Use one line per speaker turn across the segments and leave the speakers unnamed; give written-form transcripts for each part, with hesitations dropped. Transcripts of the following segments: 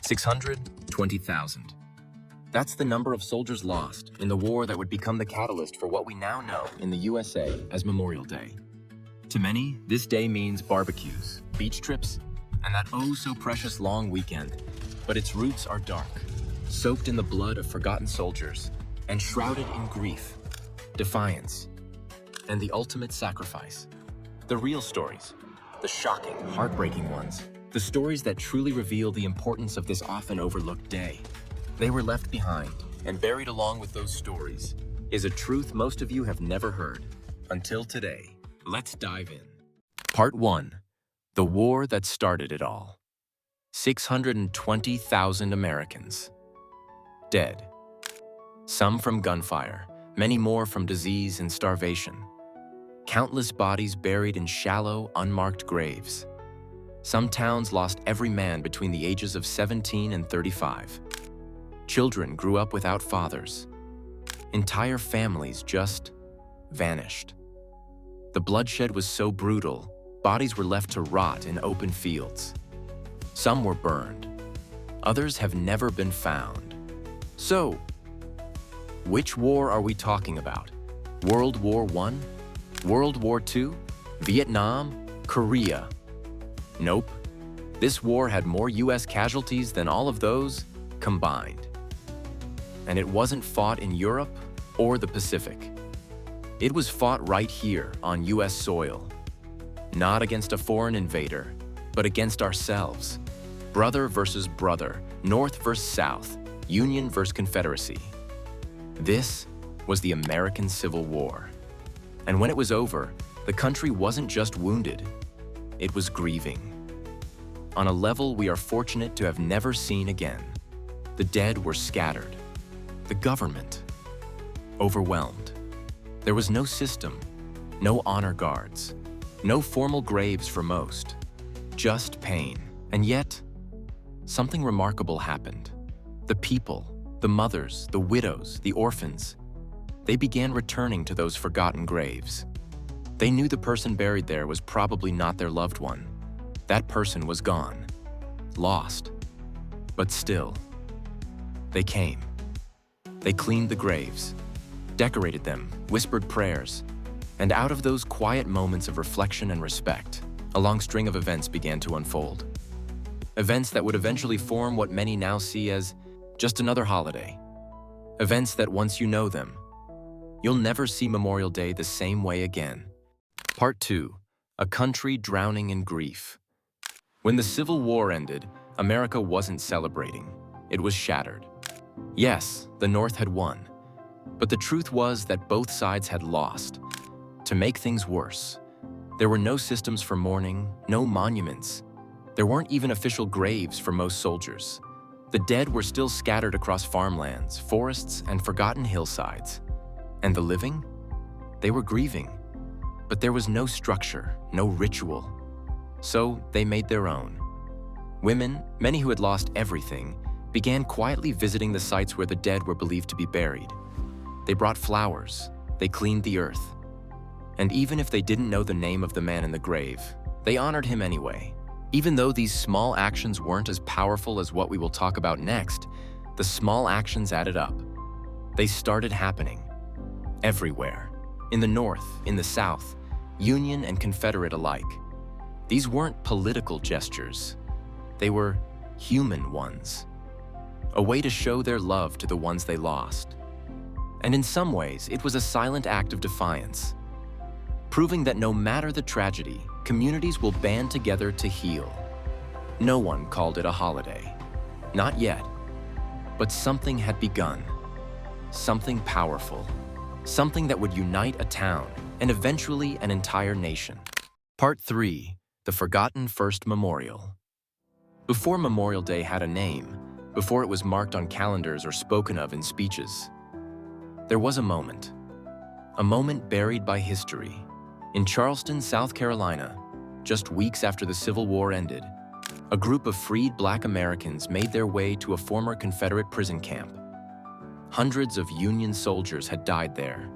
620,000. That's the number of soldiers lost in the war that would become the catalyst for what we now know in the USA as Memorial Day. To many, this day means barbecues, beach trips, and that oh-so-precious long weekend. But its roots are dark, soaked in the blood of forgotten soldiers, and shrouded in grief, defiance, and the ultimate sacrifice. The real stories, the shocking, heartbreaking ones, the stories that truly reveal the importance of this often overlooked day. They were left behind, and buried along with those stories is a truth most of you have never heard. Until today, let's dive in. Part 1. The war that started it all. 620,000 Americans. Dead. Some from gunfire, many more from disease and starvation. Countless bodies buried in shallow, unmarked graves. Some towns lost every man between the ages of 17 and 35. Children grew up without fathers. Entire families just vanished. The bloodshed was so brutal, bodies were left to rot in open fields. Some were burned. Others have never been found. So, which war are we talking about? World War I? World War II? Vietnam? Korea? Nope. This war had more US casualties than all of those combined. And it wasn't fought in Europe or the Pacific. It was fought right here on US soil. Not against a foreign invader, but against ourselves. Brother versus brother, North versus South, Union versus Confederacy. This was the American Civil War. And when it was over, the country wasn't just wounded, it was grieving. On a level we are fortunate to have never seen again. The dead were scattered. The government, overwhelmed. There was no system, no honor guards, no formal graves for most, just pain. And yet, something remarkable happened. The people, the mothers, the widows, the orphans, they began returning to those forgotten graves. They knew the person buried there was probably not their loved one. That person was gone, lost. But still, they came. They cleaned the graves, decorated them, whispered prayers, and out of those quiet moments of reflection and respect, a long string of events began to unfold. Events that would eventually form what many now see as just another holiday. Events that once you know them, you'll never see Memorial Day the same way again. Part 2. A country drowning in grief. When the Civil War ended, America wasn't celebrating. It was shattered. Yes, the North had won, but the truth was that both sides had lost. To make things worse, there were no systems for mourning, no monuments. There weren't even official graves for most soldiers. The dead were still scattered across farmlands, forests, and forgotten hillsides. And the living? They were grieving, but there was no structure, no ritual. So they made their own. Women, many who had lost everything, began quietly visiting the sites where the dead were believed to be buried. They brought flowers, they cleaned the earth. And even if they didn't know the name of the man in the grave, they honored him anyway. Even though these small actions weren't as powerful as what we will talk about next, the small actions added up. They started happening. Everywhere. In the North, in the South, Union and Confederate alike. These weren't political gestures. They were human ones. A way to show their love to the ones they lost. And in some ways, it was a silent act of defiance, proving that no matter the tragedy, communities will band together to heal. No one called it a holiday. Not yet. But something had begun. Something powerful. Something that would unite a town and eventually an entire nation. Part 3. The Forgotten First Memorial. Before Memorial Day had a name, before it was marked on calendars or spoken of in speeches, there was a moment buried by history. In Charleston, South Carolina, just weeks after the Civil War ended, a group of freed Black Americans made their way to a former Confederate prison camp. Hundreds of Union soldiers had died there,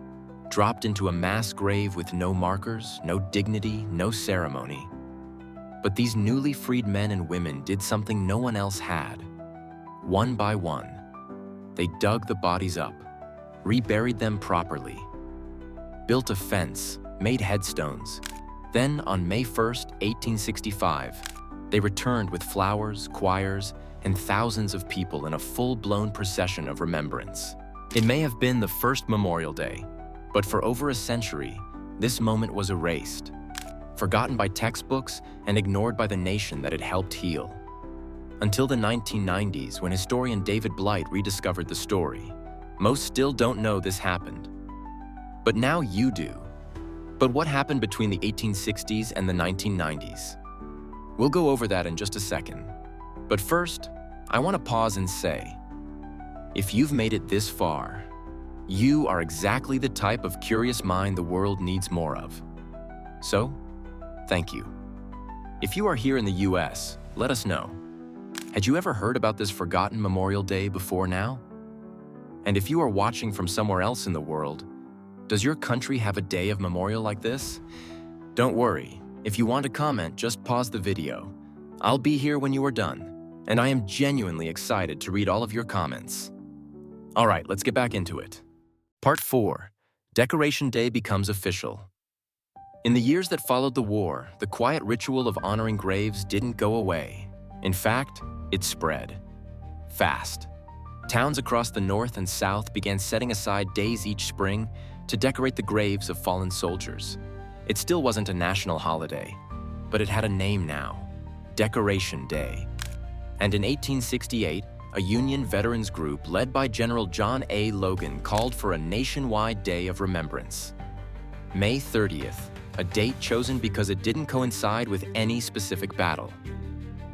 dropped into a mass grave with no markers, no dignity, no ceremony. But these newly freed men and women did something no one else had. One by one, they dug the bodies up, reburied them properly, built a fence, made headstones. Then, on May 1st, 1865, they returned with flowers, choirs, and thousands of people in a full-blown procession of remembrance. It may have been the first Memorial Day, but for over a century, this moment was erased, forgotten by textbooks and ignored by the nation that it helped heal. Until the 1990s, when historian David Blight rediscovered the story, most still don't know this happened. But now you do. But what happened between the 1860s and the 1990s? We'll go over that in just a second. But first, I want to pause and say, if you've made it this far, you are exactly the type of curious mind the world needs more of. So, thank you. If you are here in the US, let us know. Had you ever heard about this forgotten Memorial Day before now? And if you are watching from somewhere else in the world, does your country have a day of memorial like this? Don't worry, if you want to comment, just pause the video. I'll be here when you are done, and I am genuinely excited to read all of your comments. All right, let's get back into it. Part 4. Decoration Day becomes official. In the years that followed the war, the quiet ritual of honoring graves didn't go away. In fact, it spread. Fast. Towns across the North and South began setting aside days each spring to decorate the graves of fallen soldiers. It still wasn't a national holiday, but it had a name now, Decoration Day. And in 1868, a Union veterans group led by General John A. Logan called for a nationwide day of remembrance. May 30th, a date chosen because it didn't coincide with any specific battle.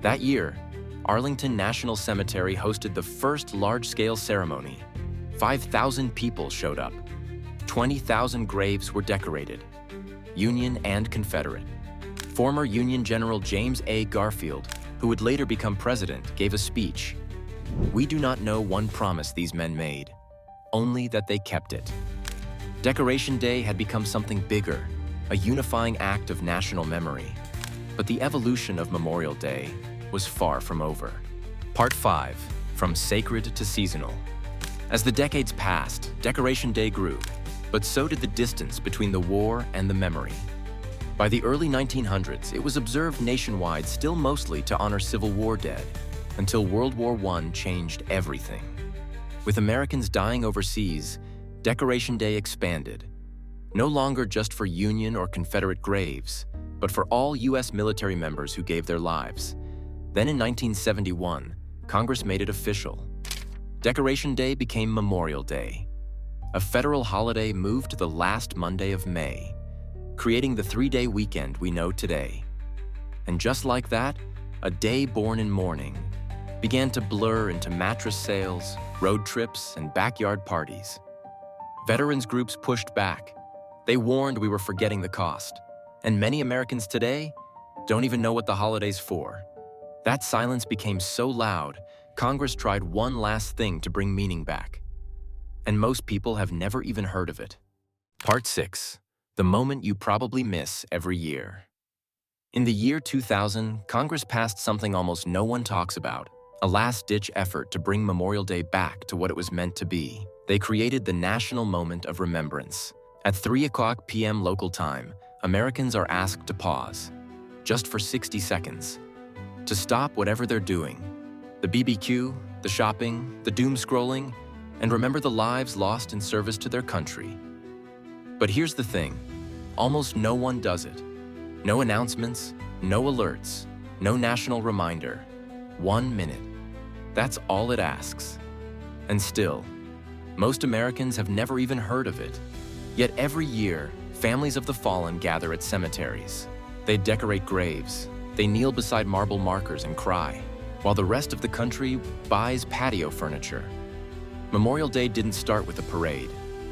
That year, Arlington National Cemetery hosted the first large-scale ceremony. 5,000 people showed up. 20,000 graves were decorated, Union and Confederate. Former Union General James A. Garfield, who would later become president, gave a speech. We do not know one promise these men made, only that they kept it. Decoration Day had become something bigger, a unifying act of national memory. But the evolution of Memorial Day was far from over. Part 5. From Sacred to Seasonal. As the decades passed, Decoration Day grew, but so did the distance between the war and the memory. By the early 1900s, it was observed nationwide still mostly to honor Civil War dead, until World War I changed everything. With Americans dying overseas, Decoration Day expanded, no longer just for Union or Confederate graves, but for all U.S. military members who gave their lives. Then in 1971, Congress made it official. Decoration Day became Memorial Day. A federal holiday moved to the last Monday of May, creating the 3-day weekend we know today. And just like that, a day born in mourning began to blur into mattress sales, road trips, and backyard parties. Veterans groups pushed back. They warned we were forgetting the cost. And many Americans today don't even know what the holiday's for. That silence became so loud, Congress tried one last thing to bring meaning back. And most people have never even heard of it. Part 6. The moment you probably miss every year. In the year 2000, Congress passed something almost no one talks about, a last-ditch effort to bring Memorial Day back to what it was meant to be. They created the National Moment of Remembrance. At 3:00 p.m. local time, Americans are asked to pause, just for 60 seconds, to stop whatever they're doing, the BBQ, the shopping, the doom scrolling, and remember the lives lost in service to their country. But here's the thing, almost no one does it. No announcements, no alerts, no national reminder. 1 minute. That's all it asks. And still, most Americans have never even heard of it. Yet every year, families of the fallen gather at cemeteries. They decorate graves. They kneel beside marble markers and cry, while the rest of the country buys patio furniture. Memorial Day didn't start with a parade.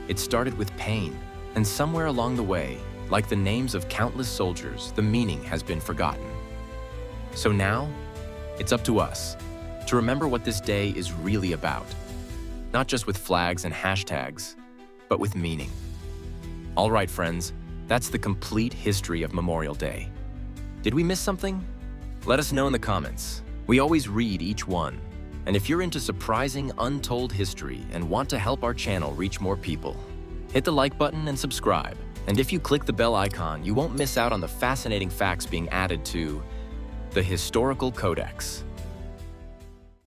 It started with pain. And somewhere along the way, like the names of countless soldiers, the meaning has been forgotten. So now, it's up to us to remember what this day is really about. Not just with flags and hashtags, but with meaning. All right, friends, that's the complete history of Memorial Day. Did we miss something? Let us know in the comments. We always read each one. And if you're into surprising, untold history and want to help our channel reach more people, hit the like button and subscribe. And if you click the bell icon, you won't miss out on the fascinating facts being added to the Historical Codex.